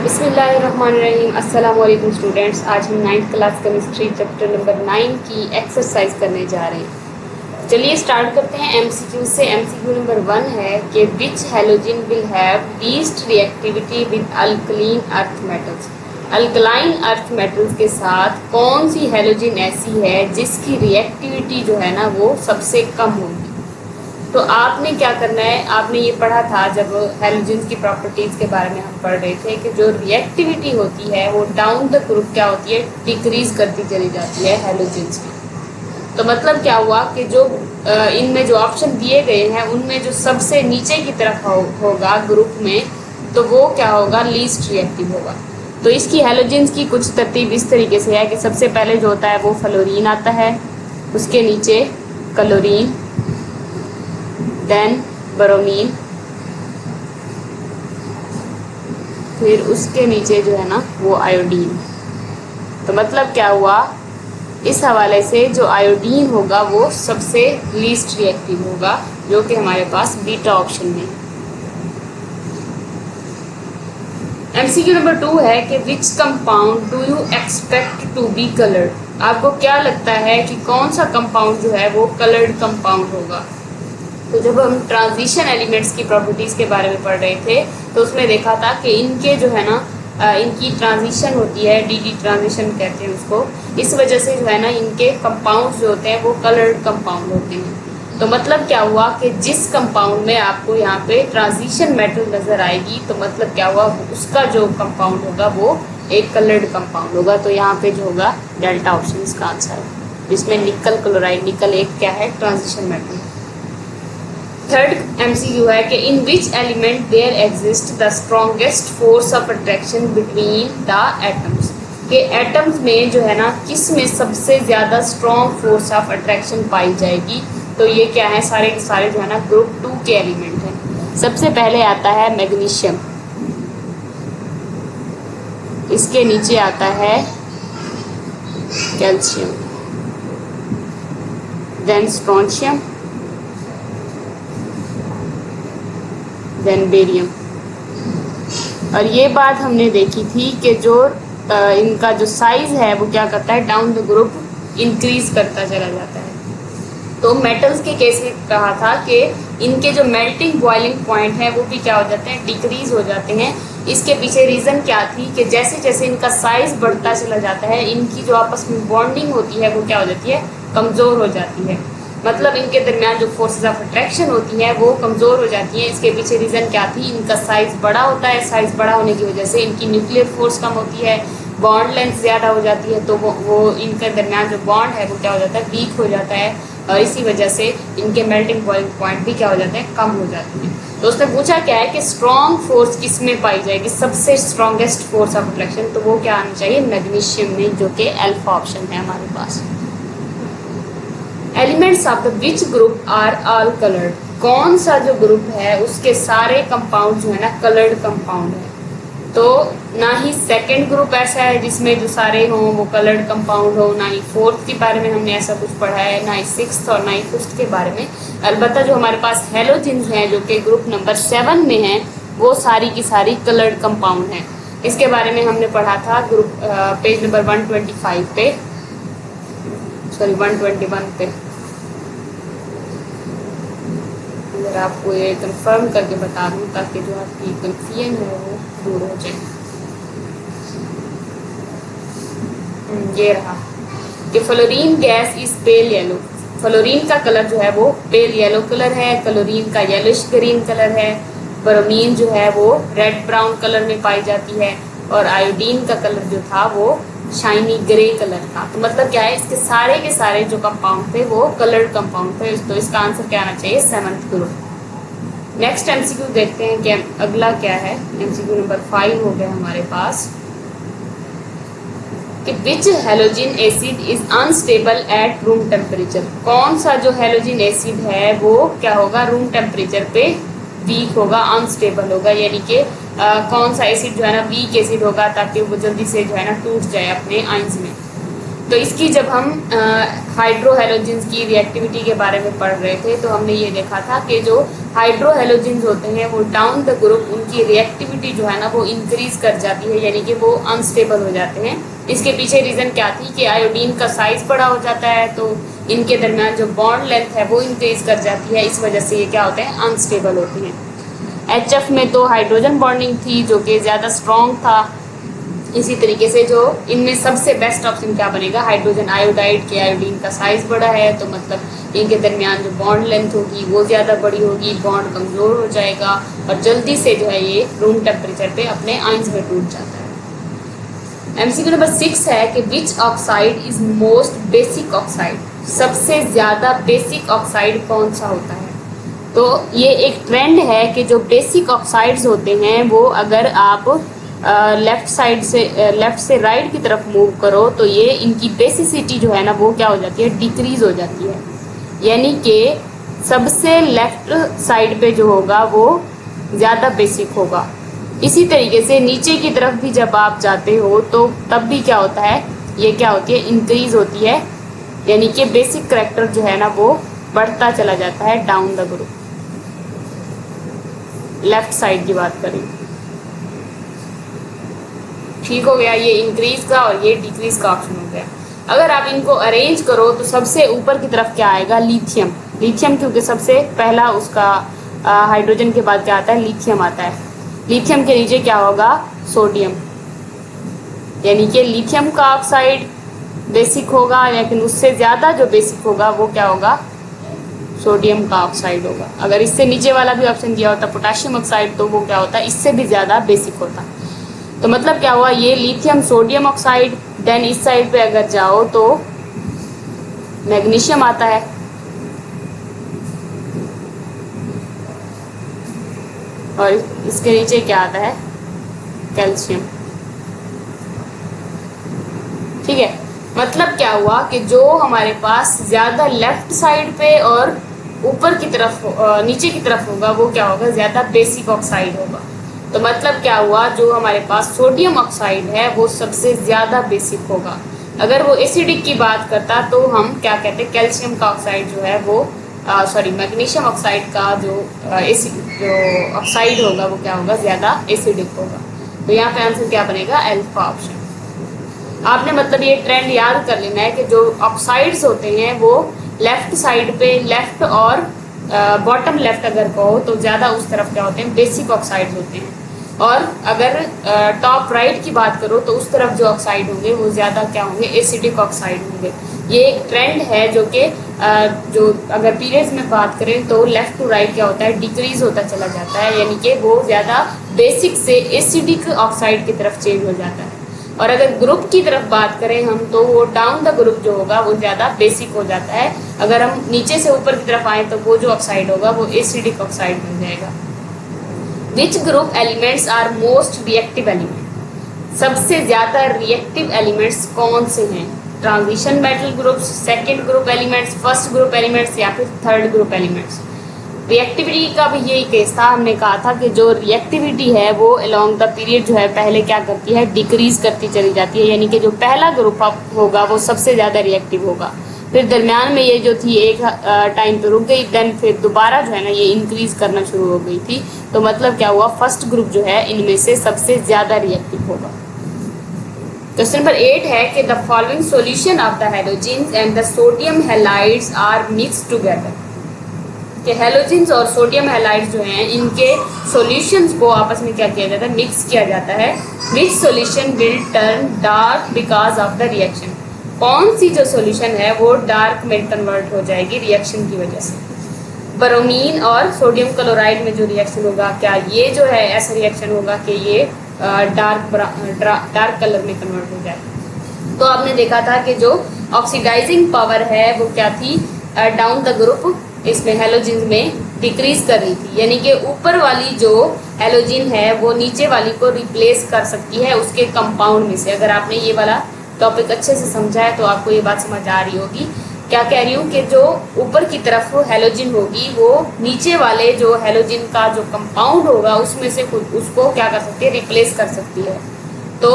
बिस्मिल्लाहिर्रहमानिर्रहीम। अस्सलाम वालेकुम स्टूडेंट्स। आज हम 9th class chemistry chapter number 9 की एक्सरसाइज करने जा रहे हैं। चलिए स्टार्ट करते हैं एमसीक्यू से। एमसीक्यू नंबर 1 है कि which halogen will have least reactivity with alkaline earth metals. Alkaline earth metals के साथ कौन सी हैलोजन ऐसी है जिसकी रिएक्टिविटी जो है ना वो सबसे कम होगी। तो आपने क्या करना है, आपने ये पढ़ा था जब हैलोजन्स की प्रॉपर्टीज़ के बारे में हम पढ़ रहे थे कि जो रिएक्टिविटी होती है वो डाउन द ग्रुप क्या होती है, डिक्रीज करती चली जाती है हैलोजन्स की। तो मतलब क्या हुआ कि जो इनमें जो ऑप्शन दिए गए हैं उनमें जो सबसे नीचे की तरफ होगा ग्रुप में, तो वो क्या होगा, लीस्ट रिएक्टिव होगा। तो इसकी हैलोजन्स की कुछ तरतीब इस तरीके से है कि सबसे पहले जो होता है वो फ्लोरीन आता है, उसके नीचे क्लोरीन, देन ब्रोमीन, फिर उसके नीचे जो है ना वो आयोडीन। तो मतलब क्या हुआ, इस हवाले से जो आयोडीन होगा वो सबसे लीस्ट रिएक्टिव होगा, जो कि हमारे पास बीटा ऑप्शन में है। एमसीक्यू नंबर 2 है कि which compound do you expect to be coloured. आपको क्या लगता है कि कौन सा कंपाउंड जो है वो कलर्ड कंपाउंड होगा। तो जब हम ट्रांजिशन एलिमेंट्स की प्रॉपर्टीज़ के बारे में पढ़ रहे थे तो उसमें देखा था कि इनके जो है ना इनकी ट्रांजिशन होती है, डीडी ट्रांजिशन कहते हैं उसको। इस वजह से जो है ना इनके कंपाउंड्स जो होते हैं वो कलर्ड कंपाउंड होते हैं। तो मतलब क्या हुआ कि जिस कंपाउंड में आपको यहाँ पे ट्रांजिशन मेटल नज़र आएगी, तो मतलब क्या हुआ, उसका जो कंपाउंड होगा वो एक कलर्ड कंपाउंड होगा। तो यहाँ पे जो होगा डेल्टा ऑप्शन इसका आंसर है, जिसमें निकल क्लोराइड, निकल एक क्या है, ट्रांजिशन मेटल। थर्ड एमसीक्यू है कि in which element there exist the strongest force of attraction between the atoms. के एटम्स में जो है ना किस में सबसे ज़्यादा स्ट्रॉन्ग फोर्स ऑफ अट्रैक्शन पाई जाएगी। तो ये क्या है, सारे के सारे जो है ना ग्रुप 2 के एलिमेंट हैं। सबसे पहले आता है मैग्नीशियम, इसके नीचे आता है calcium, then strontium, then barium. और ये बात हमने देखी थी कि जो इनका जो साइज है वो क्या करता है, डाउन द ग्रुप इंक्रीज करता चला जाता है। तो मेटल्स के केस में कहा था कि इनके जो मेल्टिंग बॉइलिंग पॉइंट है वो भी क्या हो जाते हैं, डिक्रीज हो जाते हैं। इसके पीछे रीज़न क्या थी कि जैसे जैसे इनका साइज बढ़ता चला जाता है, इनकी जो आपस में बॉन्डिंग होती है वो क्या हो जाती है, कमज़ोर हो जाती है। मतलब इनके दरमियान जो फोर्सेस ऑफ अट्रैक्शन होती हैं वो कमज़ोर हो जाती हैं। इसके पीछे रीज़न क्या थी, इनका साइज़ बड़ा होता है, साइज़ बड़ा होने की वजह से इनकी न्यूक्लियर फोर्स कम होती है, बॉन्ड लेंथ ज़्यादा हो जाती है। तो वो इनके दरमियान जो बॉन्ड है वो क्या हो जाता है, वीक हो जाता है, और इसी वजह से इनके मेल्टिंग पॉइंट भी क्या हो जाते हैं, कम हो जाते हैं। तो उसने पूछा क्या है कि स्ट्रॉन्ग फोर्स किस में पाई जाएगी, सबसे स्ट्रॉन्गेस्ट फोर्स ऑफ अट्रैक्शन। तो वो क्या आना चाहिए, मैग्नीशियम में, जो कि अल्फा ऑप्शन है हमारे पास। Elements of the which group are all coloured. कौन सा जो ग्रुप है उसके सारे कंपाउंड जो है ना कलर्ड कंपाउंड है। तो ना ही सेकंड ग्रुप ऐसा है जिसमें जो सारे हों वो कलर्ड कंपाउंड हो, ना ही फोर्थ के बारे में हमने ऐसा कुछ पढ़ा है, ना ही सिक्स्थ और ना ही फिफ्थ के बारे में। अलबत्ता जो हमारे पास हैलोजन्स हैं जो कि ग्रुप नंबर 7 में हैं, वो सारी की सारी कलर्ड कंपाउंड हैं। इसके बारे में हमने पढ़ा था ग्रुप पेज नंबर 125 पे, सॉरी 121 पे। अगर आपको ये कंफर्म करके बता दूं ताकि जो आपकी कंफ्यूजन है वो दूर हो जाए। ये रहा कि fluorine gas is pale yellow. Fluorine का कलर जो है वो पेल येलो कलर है, क्लोरीन का येलोइश ग्रीन कलर है, ब्रोमीन जो है वो रेड ब्राउन कलर में पाई जाती है, और आयोडीन का कलर जो था वो शाइनी ग्रे कलर था। तो मतलब क्या है, इसके सारे के सारे जो कंपाउंड थे वो कलर्ड कंपाउंड थे। तो इसका आंसर क्या आना चाहिए, 7th ग्रुप। नेक्स्ट एमसीक्यू देखते हैं कि अगला क्या है। एमसीक्यू नंबर 5 हो गया हमारे पास कि which halogen acid is unstable at room temperature. कौन सा जो हैलोजन एसिड है वो क्या होगा, रूम टेम्परेचर पे वीक होगा, अनस्टेबल होगा। यानी कि कौन सा एसिड जो है ना वीक एसिड होगा ताकि वो जल्दी से जो है ना टूट जाए अपने आयंस में। तो इसकी जब हम हाइड्रोहेलोजेंस की रिएक्टिविटी के बारे में पढ़ रहे थे तो हमने ये देखा था कि जो हाइड्रोहेलोजेंस होते हैं वो डाउन द ग्रुप उनकी रिएक्टिविटी जो है ना वो इंक्रीज कर जाती है, यानी कि वो अनस्टेबल हो जाते हैं। इसके पीछे रीज़न क्या थी कि आयोडीन का साइज बड़ा हो जाता है तो इनके दरमियान जो बॉन्ड लेंथ है वो इंक्रीज कर जाती है, इस वजह से ये क्या होते हैं, अनस्टेबल होते हैं। HF में तो हाइड्रोजन बॉन्डिंग थी जो कि ज़्यादा स्ट्रॉन्ग था। इसी तरीके से जो इनमें सबसे बेस्ट ऑप्शन क्या बनेगा, हाइड्रोजन आयोडाइड के आयोडीन का साइज बड़ा है तो मतलब इनके दरमियान जो बॉन्ड लेंथ होगी वो ज़्यादा बड़ी होगी, बॉन्ड कमज़ोर हो जाएगा और जल्दी से जो है ये रूम टेम्परेचर पे अपने आयंस में टूट जाता है। MCQ नंबर 6 है कि विच oxide is most basic oxide, सबसे ज़्यादा बेसिक ऑक्साइड कौन सा होता है। तो ये एक ट्रेंड है कि जो बेसिक ऑक्साइड्स होते हैं वो अगर आप लेफ़्ट से राइट की तरफ मूव करो तो ये इनकी बेसिसिटी जो है ना वो क्या हो जाती है, डिक्रीज हो जाती है, यानी कि सबसे लेफ्ट साइड पे जो होगा वो ज़्यादा बेसिक होगा। इसी तरीके से नीचे की तरफ भी जब आप जाते हो तो तब भी क्या होता है, ये क्या होती है, इंक्रीज होती है, यानी कि बेसिक करैक्टर जो है ना वो बढ़ता चला जाता है down the group. Left side की बात करें, ठीक हो गया, ये इंक्रीज का और ये डिक्रीज का ऑप्शन हो गया। अगर आप इनको अरेंज करो तो सबसे ऊपर की तरफ क्या आएगा, लिथियम। लिथियम क्योंकि सबसे पहला उसका हाइड्रोजन के बाद क्या आता है, लिथियम आता है। लिथियम के नीचे क्या होगा, सोडियम, यानी कि लिथियम का ऑक्साइड बेसिक होगा, लेकिन उससे ज़्यादा जो बेसिक होगा वो क्या होगा, सोडियम का ऑक्साइड होगा। अगर इससे नीचे वाला भी ऑप्शन दिया होता पोटाशियम ऑक्साइड तो वो क्या होता, इससे भी ज़्यादा बेसिक होता। तो मतलब क्या हुआ, ये लिथियम सोडियम ऑक्साइड, देन इस साइड पे अगर जाओ तो मैग्नीशियम आता है, और इसके नीचे क्या आता है, कैल्शियम। ठीक है, मतलब क्या हुआ कि जो हमारे पास ज़्यादा लेफ्ट साइड पे और ऊपर की तरफ नीचे की तरफ होगा वो क्या होगा, ज़्यादा बेसिक ऑक्साइड होगा। तो मतलब क्या हुआ, जो हमारे पास सोडियम ऑक्साइड है वो सबसे ज़्यादा बेसिक होगा। अगर वो एसिडिक की बात करता तो हम क्या कहते हैं, कैल्शियम का ऑक्साइड जो है वो मैग्नीशियम ऑक्साइड का जो ऑक्साइड होगा वो क्या होगा, ज़्यादा एसिडिक होगा। तो यहाँ पे आंसर क्या बनेगा, अल्फा ऑप्शन। आपने मतलब ये ट्रेंड याद कर लेना है कि जो ऑक्साइड्स होते हैं वो लेफ्ट साइड पे, लेफ्ट और बॉटम लेफ्ट अगर कहो तो ज़्यादा उस तरफ क्या होते हैं, बेसिक ऑक्साइड्स होते हैं, और अगर टॉप राइट की बात करो तो उस तरफ जो ऑक्साइड होंगे वो ज़्यादा क्या होंगे, एसिडिक ऑक्साइड होंगे। ये एक ट्रेंड है जो कि जो अगर पीरियड्स में बात करें तो लेफ़्ट टू राइट क्या होता है, डिक्रीज होता चला जाता है, यानी कि वो ज़्यादा बेसिक से एसिडिक ऑक्साइड की तरफ चेंज हो जाता है। और अगर ग्रुप की तरफ बात करें हम तो वो डाउन द ग्रुप जो होगा वो ज़्यादा बेसिक हो जाता है। अगर हम नीचे से ऊपर की तरफ आए तो वो जो ऑक्साइड होगा वो एसिडिक ऑक्साइड बन जाएगा। Which group elements are most reactive element, सबसे ज़्यादा रिएक्टिव एलिमेंट्स कौन से हैं, transition metal groups, second group elements, first group elements या फिर थर्ड ग्रुप एलिमेंट्स। रिएक्टिविटी का भी यही केस था, हमने कहा था कि जो रिएक्टिविटी है वो अलोंग द पीरियड जो है पहले क्या करती है, डिक्रीज करती चली जाती है, यानी कि जो पहला ग्रुप होगा वो सबसे ज़्यादा रिएक्टिव होगा, फिर दरमियान में ये जो थी एक टाइम पे रुक गई, देन फिर दोबारा जो है ना ये इंक्रीज करना शुरू हो गई थी। तो मतलब क्या हुआ, फर्स्ट ग्रुप जो है इनमें से सबसे ज़्यादा रिएक्टिव होगा। क्वेश्चन नंबर 8 है कि the following solution of the halogens and the sodium halides are mixed together, कि हैलोजेंस और सोडियम हैलाइड्स जो हैं इनके सॉल्यूशंस को आपस में क्या किया जाता है, मिक्स किया जाता है। Which solution will turn dark because of the reaction, कौन सी जो सॉल्यूशन है वो डार्क में कन्वर्ट हो जाएगी रिएक्शन की वजह से। ब्रोमीन और सोडियम क्लोराइड में जो रिएक्शन होगा, क्या ये जो है ऐसा रिएक्शन होगा कि ये डार्क कलर में कन्वर्ट हो जाए। तो आपने देखा था कि जो ऑक्सीडाइजिंग पावर है वो क्या थी, डाउन द ग्रुप इसमें हैलोजेन में डिक्रीज कर रही थी, यानी कि ऊपर वाली जो हैलोजेन है वो नीचे वाली को रिप्लेस कर सकती है उसके कंपाउंड में से। अगर आपने ये वाला टॉपिक अच्छे से समझा है तो आपको ये बात समझ आ रही होगी। क्या कह रही हूँ कि जो ऊपर की तरफ हैलोजेन होगी वो नीचे वाले जो हैलोजेन का जो कंपाउंड होगा उसमें से खुद उसको क्या कर सकती है, रिप्लेस कर सकती है। तो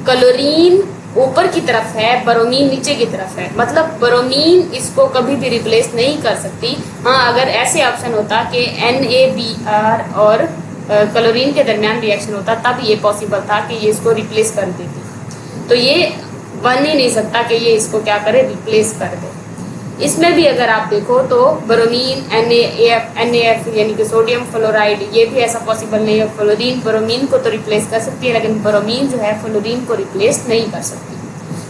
क्लोरीन ऊपर की तरफ है, ब्रोमीन नीचे की तरफ है, मतलब ब्रोमीन इसको कभी भी रिप्लेस नहीं कर सकती। हाँ, अगर ऐसे ऑप्शन होता कि NaBr और क्लोरीन के दरमियान रिएक्शन होता तब ये पॉसिबल था कि ये इसको रिप्लेस कर देती, तो ये बन ही नहीं सकता कि ये इसको क्या करे, रिप्लेस कर दे। इसमें भी अगर आप देखो तो ब्रोमीन NaF यानी कि सोडियम फ्लोराइड, ये भी ऐसा पॉसिबल नहीं है। फ्लोरीन ब्रोमीन को तो रिप्लेस कर सकती है, लेकिन ब्रोमीन जो है फ्लोरीन को रिप्लेस नहीं कर सकती।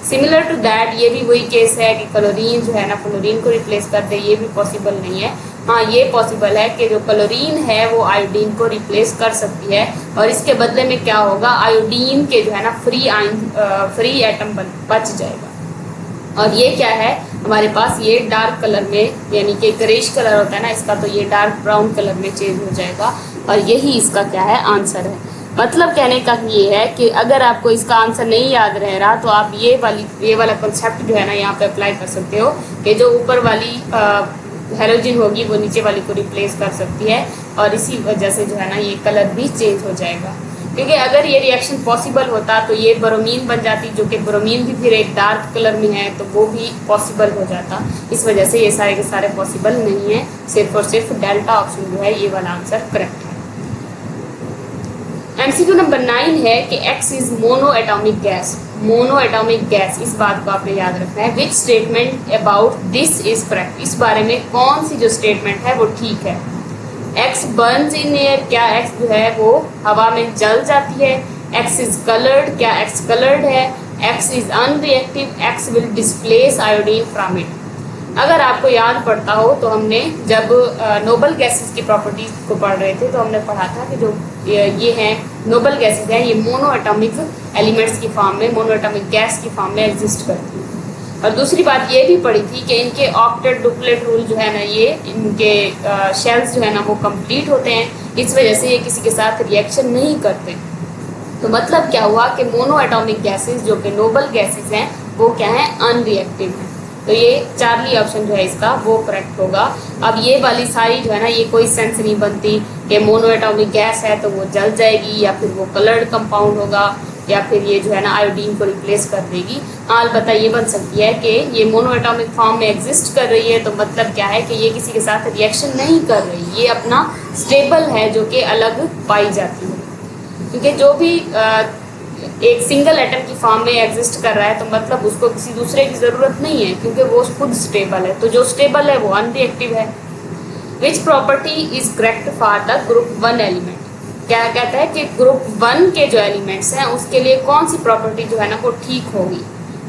सिमिलर टू दैट ये भी वही केस है कि क्लोरीन जो है ना फ्लोरीन को रिप्लेस कर दे, ये भी पॉसिबल नहीं है। हाँ, ये पॉसिबल है कि जो क्लोरीन है वो आयोडीन को रिप्लेस कर सकती है, और इसके बदले में क्या होगा, आयोडीन के जो है ना फ्री एटम बच जाएगा। और ये क्या है हमारे पास, ये डार्क कलर में यानी कि ग्रेश कलर होता है ना इसका, तो ये डार्क ब्राउन कलर में चेंज हो जाएगा, और यही इसका क्या है, आंसर है। मतलब कहने का ये है कि अगर आपको इसका आंसर नहीं याद रह रहा तो आप ये वाला कंसेप्ट जो है ना यहाँ पे अप्लाई कर सकते हो कि जो ऊपर वाली हेलोजन होगी वो नीचे वाली को रिप्लेस कर सकती है, और इसी वजह से जो है ना ये कलर भी चेंज हो जाएगा। क्योंकि अगर ये रिएक्शन पॉसिबल होता तो ये ब्रोमीन बन जाती, जो कि ब्रोमीन भी फिर एक डार्क कलर में है, तो वो भी पॉसिबल हो जाता। इस वजह से ये सारे के सारे पॉसिबल नहीं है, सिर्फ और सिर्फ डेल्टा ऑप्शन जो है ये वाला आंसर करेक्ट है। MCQ नंबर 9 है कि X is mono atomic gas. Mono atomic gas, इस बात को आपने याद रखना है। Which statement about this is correct, इस बारे में कौन सी जो स्टेटमेंट है वो ठीक है। X बर्न्स इन एयर, क्या X जो है वो हवा में जल जाती है। X इज कलर्ड, क्या X कलर्ड है। X is unreactive, X will displace iodine from it. अगर आपको याद पड़ता हो तो हमने जब नोबल गैसेस की प्रॉपर्टीज को पढ़ रहे थे तो हमने पढ़ा था कि जो ये हैं नोबल गैसेस हैं, ये मोनो एटॉमिक एलिमेंट्स की फॉर्म में, मोनो एटॉमिक गैस की फॉर्म में एग्जिस्ट करती हैं। और दूसरी बात ये भी पढ़ी थी कि इनके ऑक्टेट डुप्लेट रूल जो है ना, ये इनके शेल्स जो है ना वो कंप्लीट होते हैं, इस वजह से ये किसी के साथ रिएक्शन नहीं करते। तो मतलब क्या हुआ कि मोनो एटॉमिक गैसेस जो कि नोबल गैसेस हैं वो क्या है, अनरिएक्टिव हैं। तो ये चार्ली ऑप्शन जो है इसका वो करेक्ट होगा। अब ये वाली सारी जो है ना ये कोई सेंस नहीं बनती कि मोनो एटॉमिक गैस है तो वो जल जाएगी, या फिर वो कलर्ड कंपाउंड होगा, या फिर ये जो है ना आयोडीन को रिप्लेस कर देगी। हाँ, अलबत्ता ये बन सकती है कि ये मोनो एटॉमिक फॉर्म में एग्जिस्ट कर रही है, तो मतलब क्या है कि ये किसी के साथ रिएक्शन नहीं कर रही, ये अपना स्टेबल है जो कि अलग पाई जाती है। क्योंकि जो भी एक सिंगल एटम की फॉर्म में एग्जिस्ट कर रहा है तो मतलब उसको किसी दूसरे की ज़रूरत नहीं है, क्योंकि वो खुद स्टेबल है। तो जो स्टेबल है वो अनरिएक्टिव है। Which property is correct for the group 1 element, क्या कहता है कि ग्रुप 1 के जो एलिमेंट्स हैं उसके लिए कौन सी प्रॉपर्टी जो है ना वो ठीक होगी।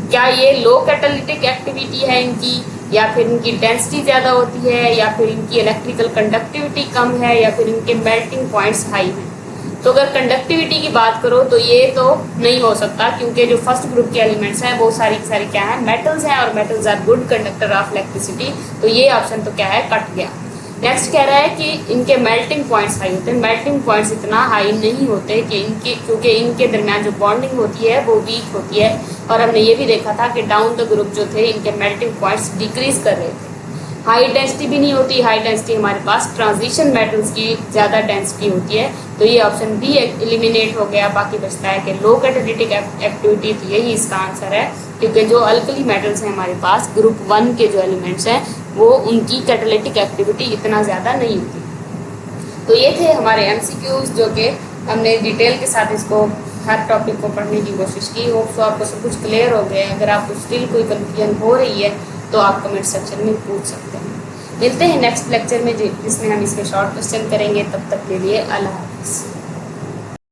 क्या ये लो कैटालिटिक एक्टिविटी है इनकी, या फिर इनकी डेंसिटी ज़्यादा होती है, या फिर इनकी इलेक्ट्रिकल कंडक्टिविटी कम है, या फिर इनके मेल्टिंग पॉइंट्स हाई हैं। तो अगर कंडक्टिविटी की बात करो तो ये तो नहीं हो सकता, क्योंकि जो फर्स्ट ग्रुप के एलिमेंट्स हैं वो सारी की सारी क्या है, मेटल्स हैं, और metals are good conductor of electricity. तो ये ऑप्शन तो क्या है, कट गया। नेक्स्ट कह रहा है कि इनके मेल्टिंग पॉइंट्स हाई होते हैं। मेल्टिंग पॉइंट्स इतना हाई नहीं होते कि क्योंकि इनके दरमियान जो बॉन्डिंग होती है वो वीक होती है, और हमने ये भी देखा था कि डाउन द ग्रुप जो थे इनके मेल्टिंग पॉइंट्स डिक्रीज कर रहे थे। हाई डेंसिटी भी नहीं होती, हाई डेंसिटी हमारे पास ट्रांजिशन मेटल्स की ज़्यादा डेंसिटी होती है। तो ये ऑप्शन भी एलिमिनेट हो गया। बाकी बचता है कि लो कैटालिटिक एक्टिविटी, तो यही इसका आंसर है, क्योंकि जो अल्कली मेटल्स हैं हमारे पास ग्रुप 1 के जो एलिमेंट्स हैं वो उनकी कैटालिटिक एक्टिविटी इतना ज़्यादा नहीं होती। तो ये थे हमारे MCQs जो कि हमने डिटेल के साथ इसको हर टॉपिक को पढ़ने की कोशिश की। होप सो आपको सब कुछ क्लियर हो गया। अगर आपको स्टिल कोई कन्फ्यूजन हो रही है तो आप कमेंट सेक्शन में पूछ सकते हैं। मिलते हैं नेक्स्ट लेक्चर में जिसमें हम इसके शॉर्ट क्वेश्चन करेंगे। तब तक के लिए अल्लाह हाफ़िज़।